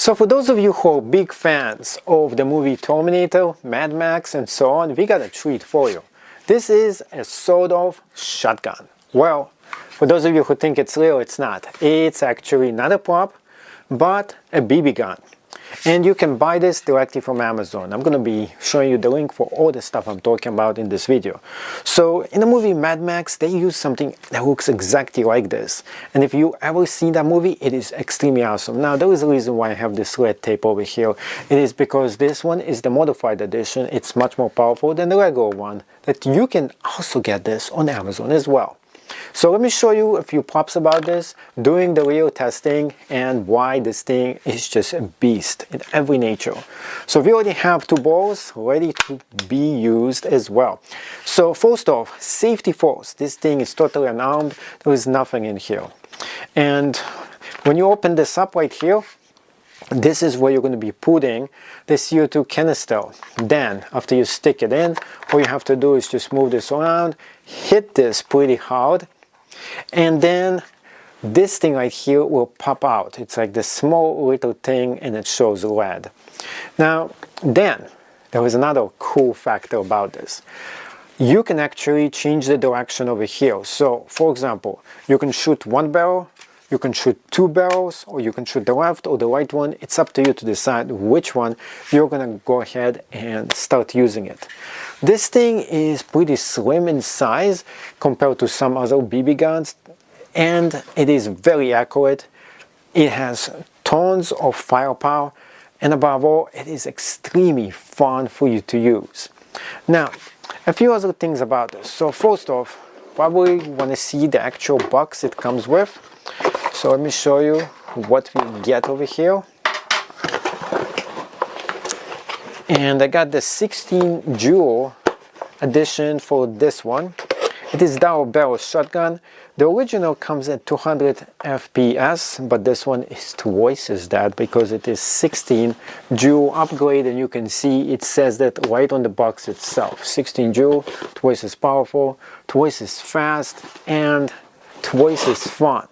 So for those of you who are big fans of the movie Terminator, Mad Max and so on, we got a treat for you. This is a sort of shotgun. Well, for those of you who think it's real, it's not. It's actually not a prop, but a BB gun. And you can buy this directly from Amazon. I'm going to be showing you the link for all the stuff I'm talking about in this video. So in the movie Mad Max, they use something that looks exactly like this. And if you ever seen that movie, it is extremely awesome. Now there is a reason why I have this red tape over here. It is because this one is the modified edition. It's much more powerful than the regular one. That you can also get this on Amazon as well. So let me show you a few props about this, doing the real testing, and why this thing is just a beast in every nature. So we already have two balls ready to be used as well. So first off, safety first. This thing is totally unarmed. There is nothing in here. And when you open this up right here, this is where you're going to be putting the CO2 canister. Then, after you stick it in, all you have to do is just move this around, hit this pretty hard, and then this thing right here will pop out. It's like this small little thing, and it shows red. Now, then, there is another cool factor about this. You can actually change the direction over here. So, for example, you can shoot one barrel, you can shoot two barrels, or you can shoot the left or the right one. It's up to you to decide which one you're gonna go ahead and start using it. This thing is pretty slim in size compared to some other BB guns, and it is very accurate. It has tons of firepower, and above all, it is extremely fun for you to use. Now, a few other things about this. So first off, probably want to see the actual box it comes with. So let me show you what we get over here. And I got the 16 joule edition for this one. It is double barrel shotgun. The original comes at 200 FPS, but this one is twice as that because it is 16 joule upgrade, and you can see it says that right on the box itself. 16 joule, twice as powerful, twice as fast, and twice as fun.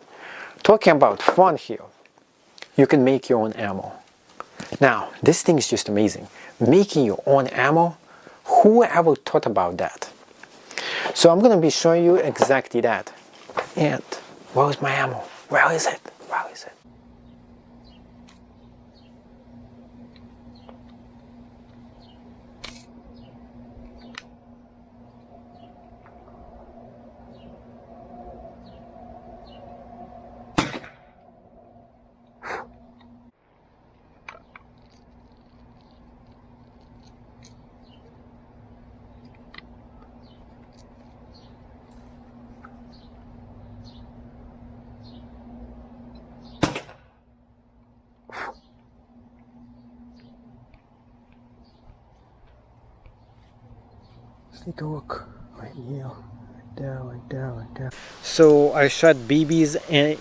Talking about fun here, you can make your own ammo. Now, this thing is just amazing. Making your own ammo, who ever thought about that? So I'm going to be showing you exactly that. And where is my ammo? Where is it? Where is it? Take a look right here, down, down, down. So I shot BBs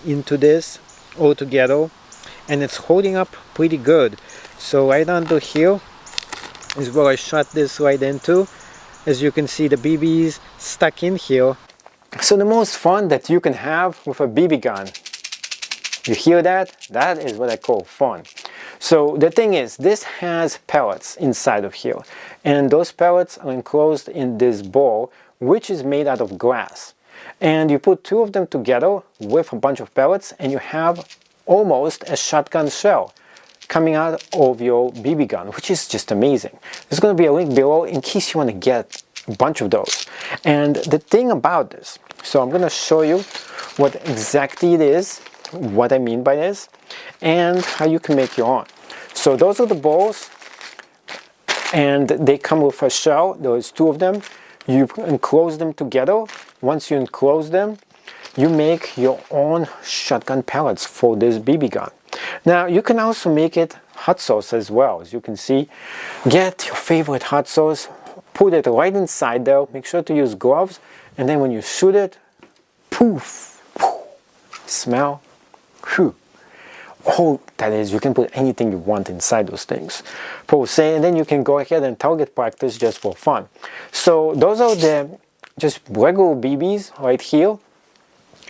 into this all together, and it's holding up pretty good. So right under here is where I shot this right into. As you can see, the BBs stuck in here. So the most fun that you can have with a BB gun, you hear that? That is what I call fun. So the thing is, this has pellets inside of here, and those pellets are enclosed in this ball, which is made out of glass. And you put two of them together with a bunch of pellets, and you have almost a shotgun shell coming out of your BB gun, which is just amazing. There's going to be a link below in case you want to get a bunch of those. And the thing about this, so I'm going to show you what exactly it is, what I mean by this, and how you can make your own. So those are the balls, and they come with a shell. There's two of them. You enclose them together. Once you enclose them, you make your own shotgun pellets for this BB gun. Now you can also make it hot sauce as well. As you can see, get your favorite hot sauce, put it right inside there. Make sure to use gloves, and then when you shoot it, poof, poof, smell. Whew. Oh, that is, you can put anything you want inside those things. And then you can go ahead and target practice just for fun. So those are the just regular BBs right here.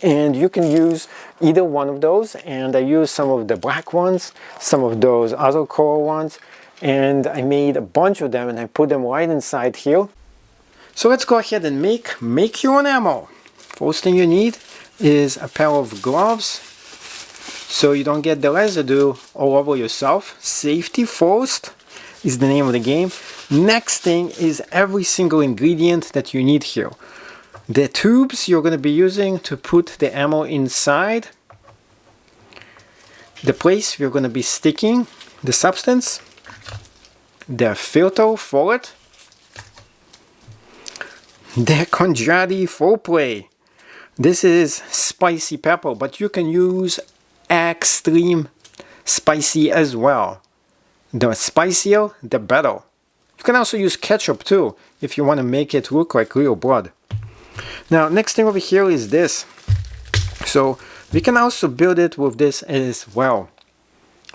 And you can use either one of those, and I used some of the black ones, some of those other color ones, and I made a bunch of them and I put them right inside here. So let's go ahead and make your own ammo. First thing you need is a pair of gloves so you don't get the residue all over yourself. Safety first is the name of the game. Next thing is every single ingredient that you need here. The tubes you're going to be using to put the ammo inside, the place you're going to be sticking the substance, the filter for it, the Conjati foreplay. This is spicy pepper, but you can use extreme spicy as well. The spicier, the better. You can also use ketchup too, if you want to make it look like real blood. Now, next thing over here is this. So we can also build it with this as well,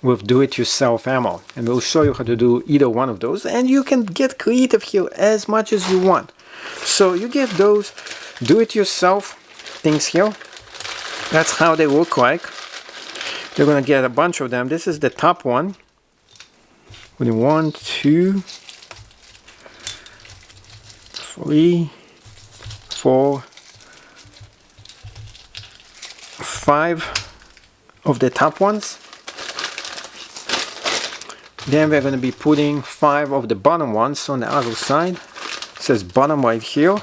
with do-it-yourself ammo. And we'll show you how to do either one of those. And you can get creative here as much as you want. So you get those do-it-yourself things here. That's how they look like. You're going to get a bunch of them. This is the top one. 1, 2, 3, 4, 5 of the top ones. Then we're going to be putting 5 of the bottom ones on the other side. It says bottom right here.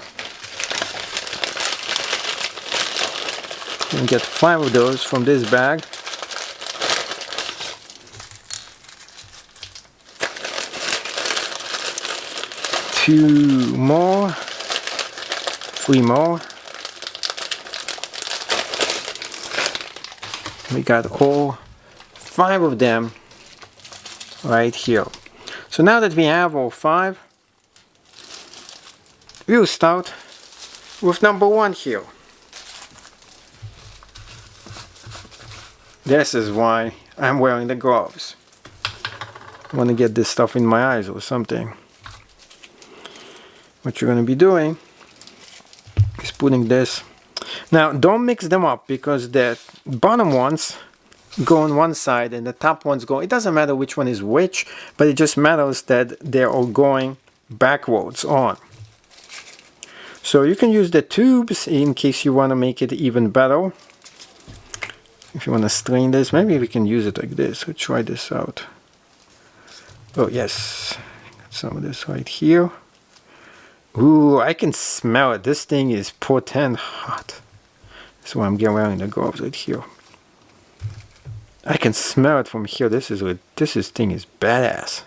You can get 5 of those from this bag. Two more, 3 more. We got all 5 of them right here. So now that we have all 5, we'll start with number 1 here. This is why I'm wearing the gloves. I want to get this stuff in my eyes or something. What you're going to be doing is putting this. Now, don't mix them up because the bottom ones go on one side and the top ones go. It doesn't matter which one is which, but it just matters that they're all going backwards on. So you can use the tubes in case you want to make it even better. If you want to strain this, maybe we can use it like this. Let's try this out. Oh yes, got some of this right here. Ooh, I can smell it. This thing is potent hot. That's why I'm wearing the gloves right here. I can smell it from here. This thing is badass.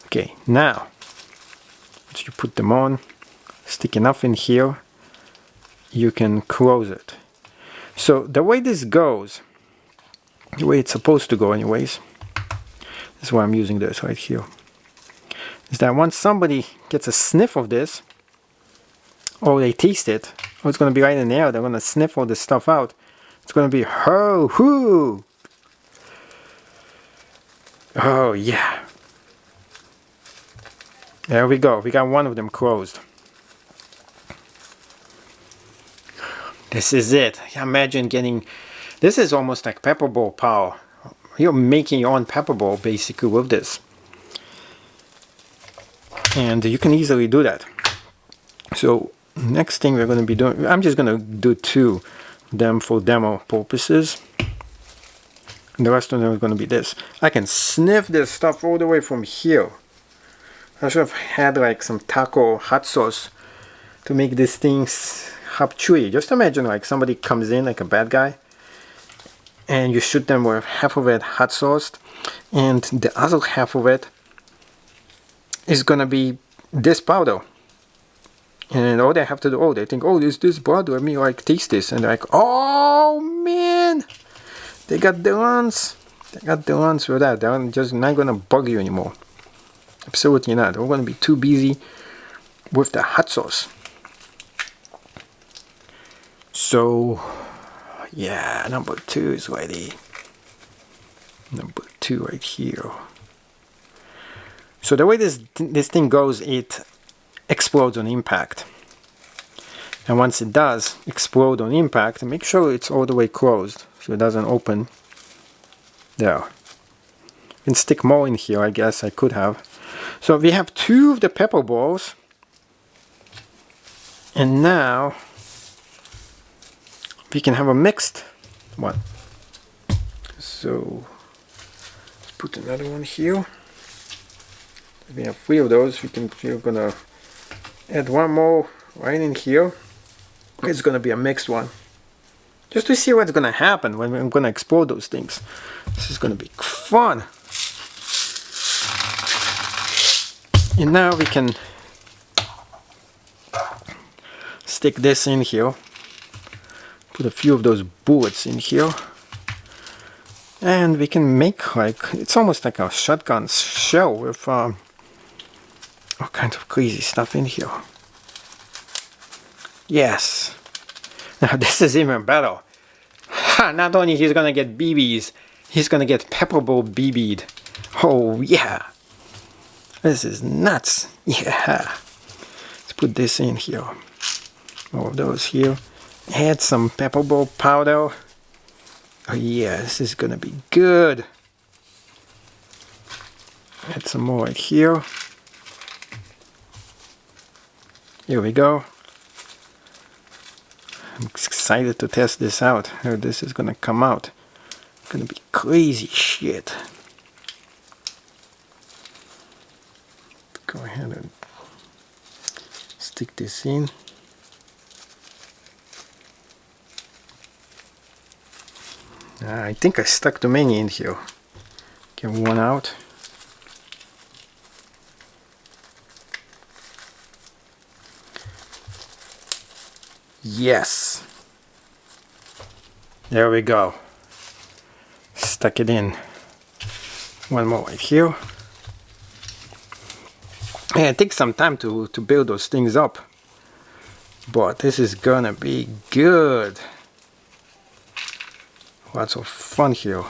Okay, now once you put them on, stick enough in here, you can close it. So the way this goes, the way it's supposed to go anyways, this is why I'm using this right here, is that once somebody gets a sniff of this, or they taste it, or it's going to be right in the air, they're going to sniff all this stuff out. It's going to be ho hoo. Oh yeah. There we go. We got one of them closed. This is it. Imagine getting, this is almost like pepper ball power. You're making your own pepper ball basically with this. And you can easily do that. So next thing we're going to be doing, I'm just going to do 2 of them for demo purposes. And the rest of them is going to be this. I can sniff this stuff all the way from here. I should have had like some taco hot sauce to make these things chewy. Just imagine like somebody comes in like a bad guy and you shoot them with half of it hot sauce and the other half of it is gonna be this powder, and all they have to do, oh, they think, oh, this blood, let me like taste this, and they're like, oh man, they got the runs for that. They're just not gonna bug you anymore. Absolutely not. We're gonna be too busy with the hot sauce. So yeah, number 2 is ready. Number 2 right here. So the way this thing goes, it explodes on impact. And once it does explode on impact, make sure it's all the way closed so it doesn't open. There. And stick more in here, I guess I could have. So we have 2 of the pepper balls. And now we can have a mixed one. So let's put another one here. We have 3 of those. We're gonna add one more right in here. It's gonna be a mixed one, just to see what's gonna happen when I'm gonna explode those things. This is gonna be fun. And now we can stick this in here. Put a few of those bullets in here. And we can make it's almost like a shotgun shell with all kinds of crazy stuff in here. Yes. Now this is even better. Ha! Not only he's gonna get BBs, he's gonna get pepper ball BB'd. Oh yeah. This is nuts. Yeah. Let's put this in here. More of those here. Add some pepper ball powder. Oh yeah, this is gonna be good. Add some more right here. Here we go. I'm excited to test this out. How this is gonna come out. It's gonna be crazy shit. Go ahead and stick this in. I think I stuck too many in here. Get one out. Yes. There we go. Stuck it in. One more right here. Yeah, it takes some time to build those things up. But this is gonna be good. Lots of fun here.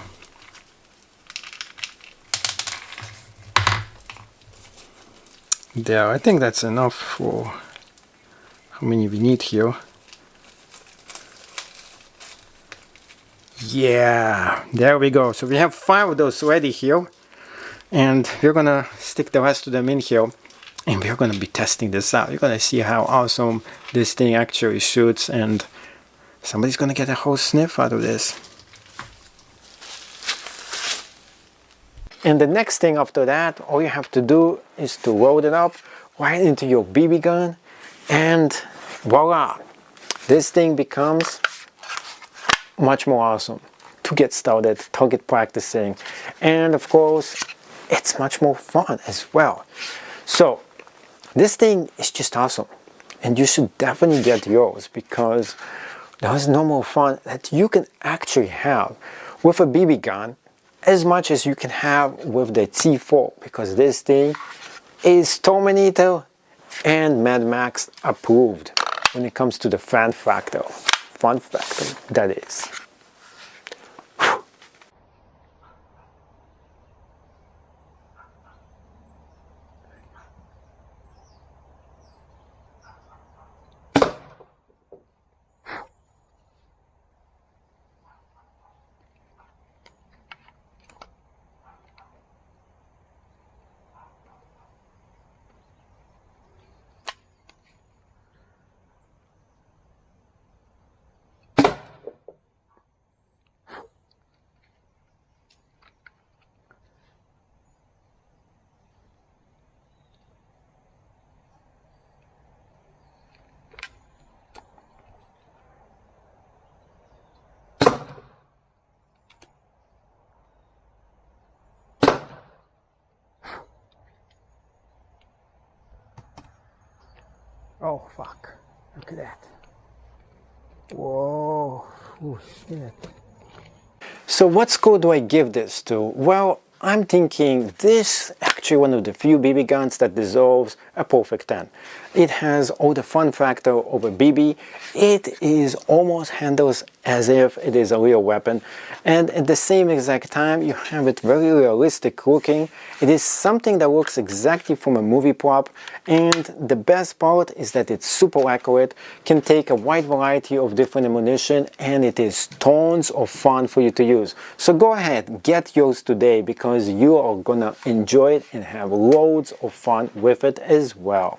There, I think that's enough for how many we need here. Yeah, there we go. So we have 5 of those ready here, and we're gonna stick the rest of them in here, and we're gonna be testing this out. You're gonna see how awesome this thing actually shoots, and somebody's gonna get a whole sniff out of this. And the next thing after that, all you have to do is to load it up right into your BB gun, and voila, this thing becomes much more awesome to get started, target practicing, and of course it's much more fun as well. So this thing is just awesome, and you should definitely get yours, because there's no more fun that you can actually have with a BB gun as much as you can have with the T4, because this thing is Terminator and Mad Max approved when it comes to the fun factor, that is. Oh fuck, look at that. Whoa, oh shit. So what score do I give this to? Well, I'm thinking this actually one of the few BB guns that deserves a perfect 10. It has all the fun factor of a BB. It is almost handles as if it is a real weapon, and at the same exact time you have it very realistic looking. It is something that looks exactly from a movie prop, and the best part is that it's super accurate, can take a wide variety of different ammunition, and it is tons of fun for you to use. So go ahead, get yours today, because you are gonna enjoy it and have loads of fun with it as well.